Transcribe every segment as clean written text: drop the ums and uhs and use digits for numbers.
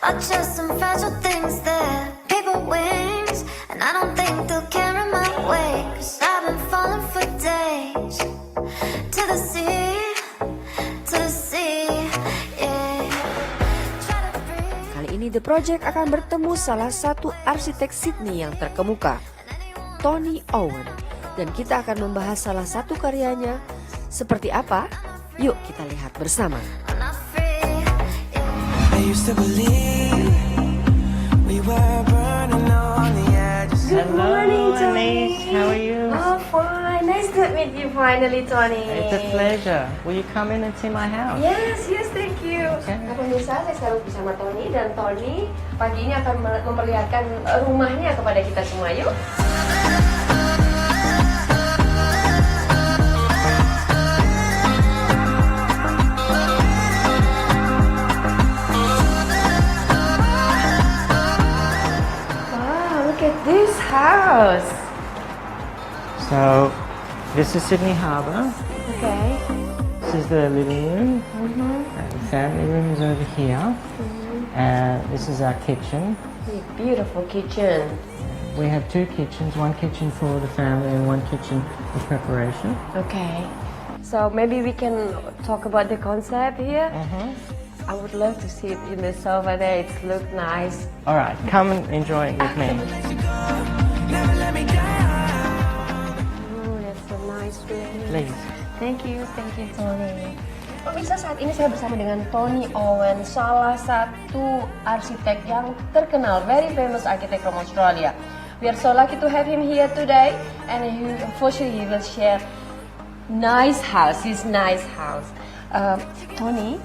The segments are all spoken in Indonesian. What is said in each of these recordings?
are just some fragile things that paper wings, and I don't think they'll carry my weight. 'Cause I've been falling for days to the sea, yeah. Try to breathe. Kali ini The Project akan bertemu salah satu arsitek Sydney yang terkemuka, Tony Owen. Dan kita akan membahas salah satu karyanya. Seperti apa? Yuk kita lihat bersama. I'm not free, I used to believe we were burning on the edges. Good morning, Tony. How are you? Oh, fine. Nice to meet you finally, Tony. It's a pleasure. Will you come in and see my house? Yes, thank you. Okay. Nah, pemirsa, saya sekarang bersama Tony, dan Tony pagi ini akan memperlihatkan rumahnya kepada kita semua. Yuk. Look at this house. So, this is Sydney Harbour. Okay. This is the living room. The family room is over here. And this is our kitchen. Beautiful kitchen. We have two kitchens, one kitchen for the family and one kitchen for preparation. Okay. So maybe we can talk about the concept here. I would love to sit in the sofa there. It looks nice. All right, come and enjoy it with me. Never let me down. Oh, that's a nice room. Please. Thank you, Tony. Pemirsa, saat ini saya bersama dengan Tony Owen, salah satu arsitek yang terkenal, very famous architect from Australia. We are so lucky to have him here today, and for sure he will share his nice house. Tony,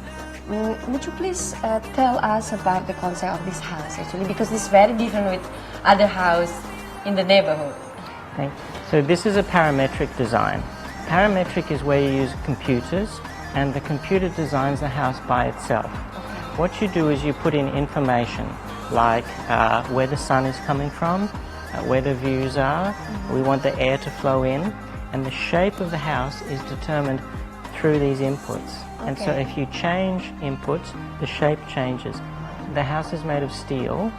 would you please tell us about the concept of this house actually, because it's very different with other house in the neighborhood. Thank you. So this is a parametric design. Parametric is where you use computers and the computer designs the house by itself. What you do is you put in information like where the sun is coming from, where the views are, we want the air to flow in, and the shape of the house is determined through these inputs. And so if you change inputs, the shape changes. The house is made of steel.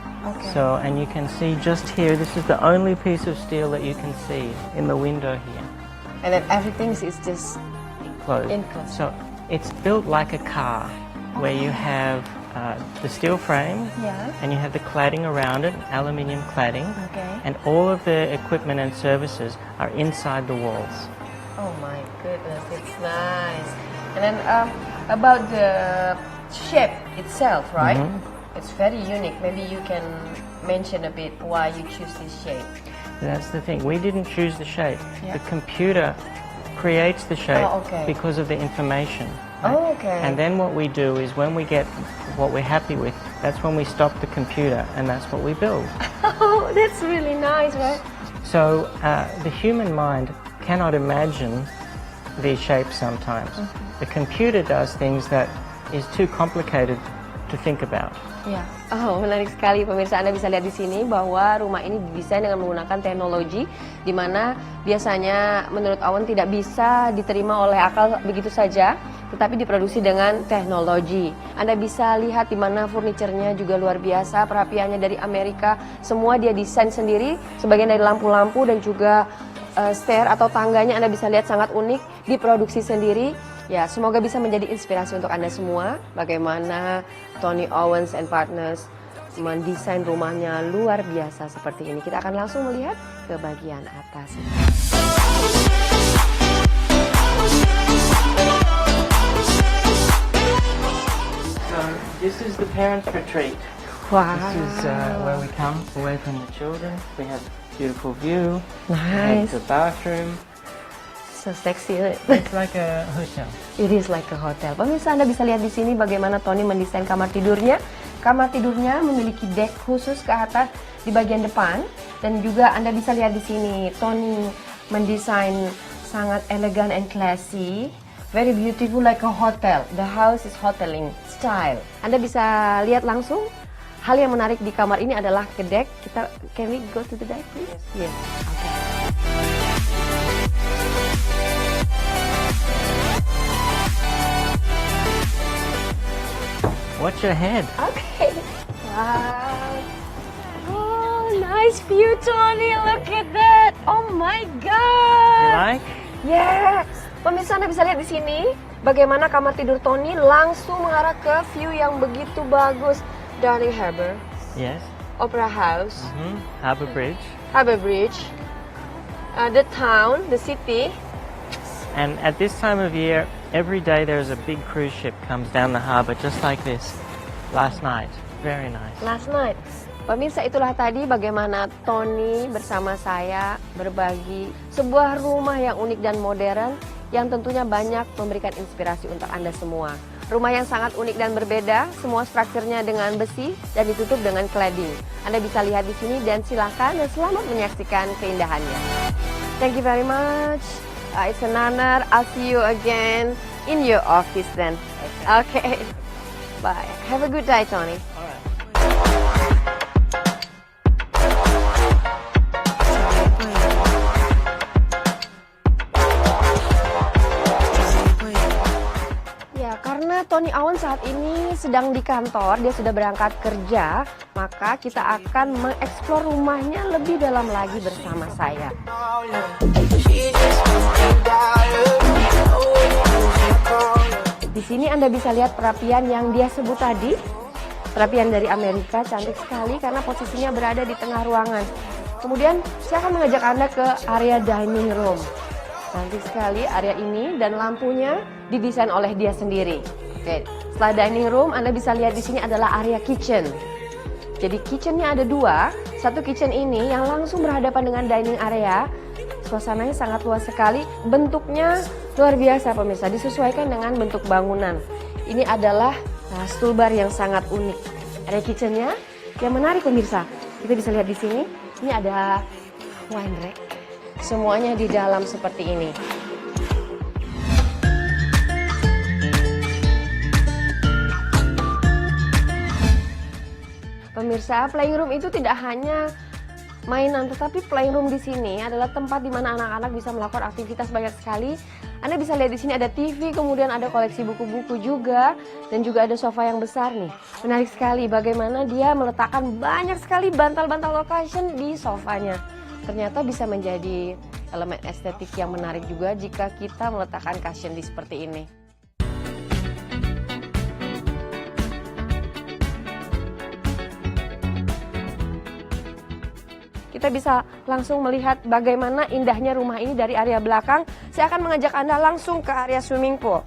So, and you can see just here, this is the only piece of steel that you can see in the window here. And then everything is just Closed. enclosed. So it's built like a car, where you have the steel frame, and you have the cladding around it, aluminium cladding, and all of the equipment and services are inside the walls. Oh my goodness, it's nice. And then about the shape itself, right? It's very unique. Maybe you can mention a bit why you choose this shape. That's the thing. We didn't choose the shape. The computer creates the shape because of the information. Right? And then what we do is when we get what we're happy with, that's when we stop the computer and that's what we build. Oh, that's really nice, right? So the human mind cannot imagine these shapes sometimes. The computer does things that is too complicated to think about. Ya, oh menarik sekali pemirsa. Anda bisa lihat di sini bahwa rumah ini didesain dengan menggunakan teknologi di mana biasanya menurut Owen tidak bisa diterima oleh akal begitu saja, tetapi diproduksi dengan teknologi. Anda bisa lihat di mana furniturnya juga luar biasa, perapiannya dari Amerika, semua dia desain sendiri, sebagian dari lampu-lampu dan juga stair atau tangganya Anda bisa lihat sangat unik, diproduksi sendiri. Ya, semoga bisa menjadi inspirasi untuk Anda semua bagaimana Tony Owens and Partners mendesain rumahnya luar biasa seperti ini. Kita akan langsung melihat ke bagian atas. So this is the parents' retreat. Wow. This is where we come away from the children. We have beautiful view. Nice. The bathroom. So sexy. It's like a hotel. It is like a hotel. Pemirsa, Anda bisa lihat di sini bagaimana Tony mendesain kamar tidurnya. Kamar tidurnya memiliki deck khusus ke atas di bagian depan, dan juga Anda bisa lihat di sini Tony mendesain sangat elegan and classy, very beautiful like a hotel. The house is hoteling style. Anda bisa lihat langsung. Hal yang menarik di kamar ini adalah ke deck. Can we go to the deck, please? Yes. Okay. Watch your head. Okay. Wow. Oh, nice view, Tony. Look at that. Oh my You God. like? Yes. Pemirsa, Anda bisa lihat di sini bagaimana kamar tidur Tony langsung mengarah ke view yang begitu bagus. Darling Harbour, Yes. Opera House, Harbour Bridge. Harbour Bridge, the town, the city. And at this time of year, every day there's a big cruise ship comes down the harbour just like this. Last night. Very nice. Last night. Pemirsa, itulah tadi bagaimana Tony bersama saya berbagi sebuah rumah yang unik dan modern yang tentunya banyak memberikan inspirasi untuk Anda semua. Rumah yang sangat unik dan berbeda, semua strukturnya dengan besi dan ditutup dengan cladding. Anda bisa lihat di sini dan silakan dan selamat menyaksikan keindahannya. Thank you very much. It's an honor. I'll see you again in your office then. Okay. Bye. Have a good day, Tony. Ya, karena Tony Owen saat ini sedang di kantor, dia sudah berangkat kerja, maka kita akan mengeksplor rumahnya lebih dalam lagi bersama saya. Di sini Anda bisa lihat perapian yang dia sebut tadi. Perapian dari Amerika, cantik sekali karena posisinya berada di tengah ruangan. Kemudian saya akan mengajak Anda ke area dining room. Cantik sekali area ini dan lampunya didesain oleh dia sendiri. Oke, setelah dining room Anda bisa lihat di sini adalah area kitchen. Jadi kitchennya ada dua, satu kitchen ini yang langsung berhadapan dengan dining area. Suasananya sangat luas sekali, bentuknya luar biasa pemirsa, disesuaikan dengan bentuk bangunan. Ini adalah stool bar yang sangat unik. Area kitchennya yang menarik pemirsa. Kita bisa lihat di sini, ini ada wine rack. Semuanya di dalam seperti ini. Pemirsa, playing room itu tidak hanya mainan, tetapi playing room di sini adalah tempat di mana anak-anak bisa melakukan aktivitas banyak sekali. Anda bisa lihat di sini ada TV, kemudian ada koleksi buku-buku juga, dan juga ada sofa yang besar nih. Menarik sekali bagaimana dia meletakkan banyak sekali bantal-bantal location di sofanya. Ternyata bisa menjadi elemen estetik yang menarik juga jika kita meletakkan cushion di seperti ini. Kita bisa langsung melihat bagaimana indahnya rumah ini dari area belakang. Saya akan mengajak Anda langsung ke area swimming pool.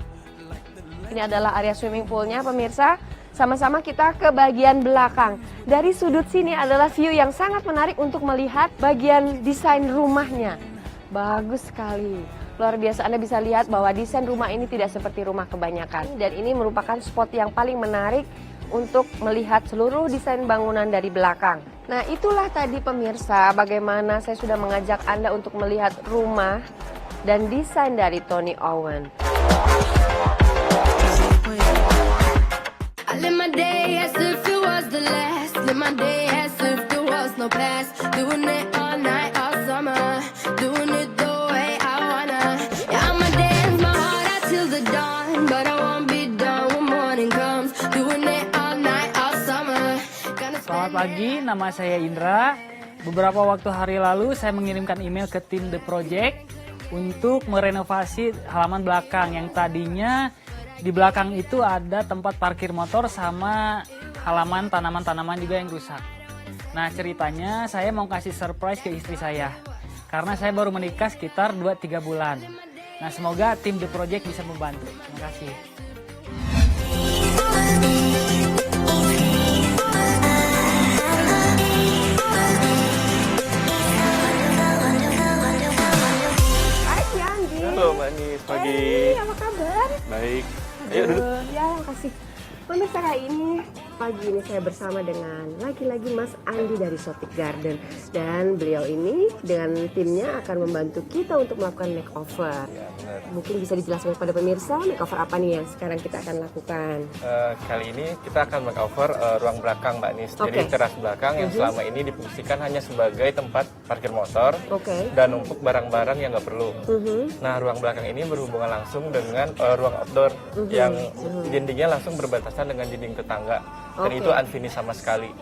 Ini adalah area swimming poolnya pemirsa. Sama-sama kita ke bagian belakang. Dari sudut sini adalah view yang sangat menarik untuk melihat bagian desain rumahnya. Bagus sekali. Luar biasa, Anda bisa lihat bahwa desain rumah ini tidak seperti rumah kebanyakan. Dan ini merupakan spot yang paling menarik untuk melihat seluruh desain bangunan dari belakang. Nah, itulah tadi pemirsa bagaimana saya sudah mengajak Anda untuk melihat rumah dan desain dari Tony Owen. I live my day as if it was the last. Live my day as if there was no past. Doing it all night, all summer. Doing it the way I wanna. Yeah, I'ma dance my heart out till the dawn. But I won't be done when morning comes. Doing it all night, all summer. Selamat pagi, nama saya Indra. Beberapa waktu hari lalu saya mengirimkan email ke tim The Project untuk merenovasi halaman belakang yang tadinya di belakang itu ada tempat parkir motor sama halaman tanaman-tanaman juga yang rusak. Nah, ceritanya saya mau kasih surprise ke istri saya karena saya baru menikah sekitar 2-3 bulan. Nah, semoga tim The Project bisa membantu. Terima kasih. Hai Yandi. Halo Mbak Nis, pagi. Apa kabar? Baik. Ayo duduk. Ya, makasih. Pemirsa, kali ini pagi ini saya bersama dengan lagi-lagi Mas Andi dari Sotik Garden, dan beliau ini dengan timnya akan membantu kita untuk melakukan makeover. Ya, benar. Mungkin bisa dijelaskan kepada pemirsa makeover apa nih yang sekarang kita akan lakukan? Kali ini kita akan makeover ruang belakang Mbak Nis. Jadi Oke. teras belakang yang selama ini difungsikan hanya sebagai tempat parkir motor Oke. dan numpuk barang-barang yang nggak perlu. Nah, ruang belakang ini berhubungan langsung dengan ruang outdoor yang dindingnya langsung berbatasan dengan dinding tetangga. dan Oke. itu unfinished sama sekali.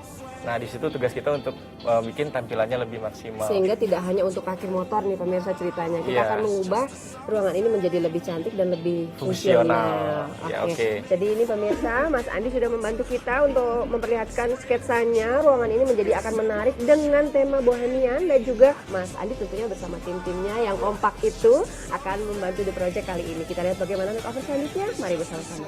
Nah, di situ tugas kita untuk bikin tampilannya lebih maksimal. Sehingga tidak hanya untuk kaki motor nih pemirsa ceritanya. Kita Iya. akan mengubah ruangan ini menjadi lebih cantik dan lebih fungsional. Fungsional. Ya, Oke. oke. Jadi ini pemirsa, Mas Andi sudah membantu kita untuk memperlihatkan sketsanya. Ruangan ini menjadi akan menarik dengan tema bohemian, dan juga Mas Andi tentunya bersama tim-timnya yang kompak itu akan membantu The Project kali ini. Kita lihat bagaimana makeover selanjutnya. Mari bersama-sama.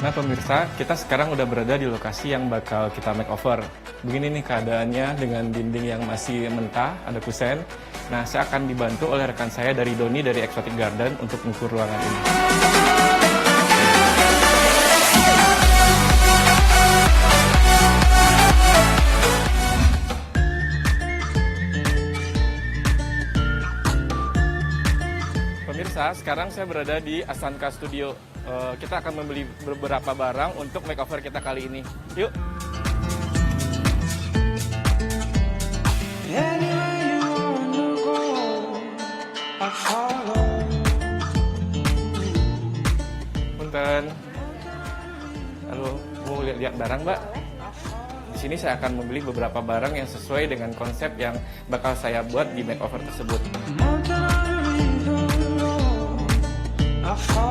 Nah pemirsa, kita sekarang udah berada di lokasi yang bakal kita makeover. Begini nih keadaannya dengan dinding yang masih mentah, ada kusen. Nah, saya akan dibantu oleh rekan saya dari Doni dari Exotic Garden untuk mengukur ruangan ini. Pemirsa, sekarang saya berada di Asanka Studio. Kita akan membeli beberapa barang untuk makeover kita kali ini. Yuk! Anywhere you wanna go, I follow. Punten. Halo, mau lihat barang, Mbak? Di sini saya akan membeli beberapa barang yang sesuai dengan konsep yang bakal saya buat di makeover tersebut. Mountain on a river, I follow.